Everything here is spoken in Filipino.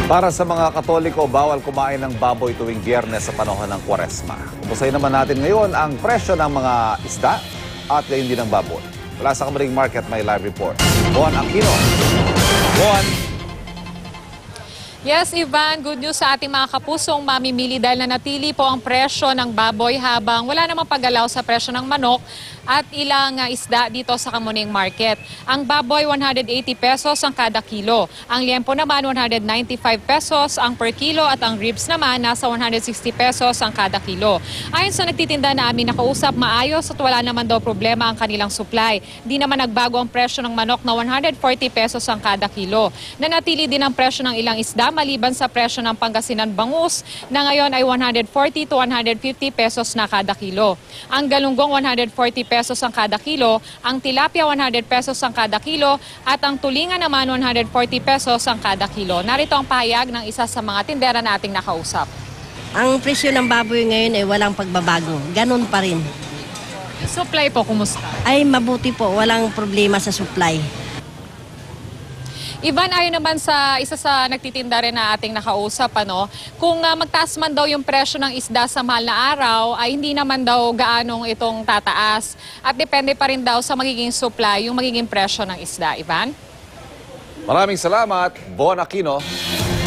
Para sa mga Katoliko, bawal kumain ng baboy tuwing Biyernes sa panahon ng Kwaresma. Umusay naman natin ngayon ang presyo ng mga isda at gayon din ng baboy. Mula sa Kamaring Market, may live report. Juan Aquino. Juan. Yes, Ivan, good news sa ating mga kapusong mamimili dahil nanatili po ang presyo ng baboy habang wala namang paggalaw sa presyo ng manok at ilang isda dito sa Kamuning Market. Ang baboy, 180 pesos ang kada kilo. Ang liempo naman, 195 pesos ang per kilo at ang ribs naman, nasa 160 pesos ang kada kilo. Ayon sa nagtitinda namin nakausap, maayos at wala naman daw problema ang kanilang supply. Di naman nagbago ang presyo ng manok na 140 pesos ang kada kilo. Nanatili din ang presyo ng ilang isda maliban sa presyo ng Pangasinan bangus na ngayon ay 140 to 150 pesos na kada kilo. Ang galunggong 140 pesos ang kada kilo, ang tilapia 100 pesos ang kada kilo at ang tulingan naman 140 pesos ang kada kilo. Narito ang pahayag ng isa sa mga tindera na ating nakausap. Ang presyo ng baboy ngayon ay walang pagbabago. Ganun pa rin. Supply po, kumusta? Ay mabuti po, walang problema sa supply. Ivan, ayon naman sa isa sa nagtitinda rin na ating nakausap, kung magtaas man daw yung presyo ng isda sa mahal na araw, ay hindi naman daw gaanong itong tataas. At depende pa rin daw sa magiging supply, yung magiging presyo ng isda. Ivan? Maraming salamat, Juan Aquino.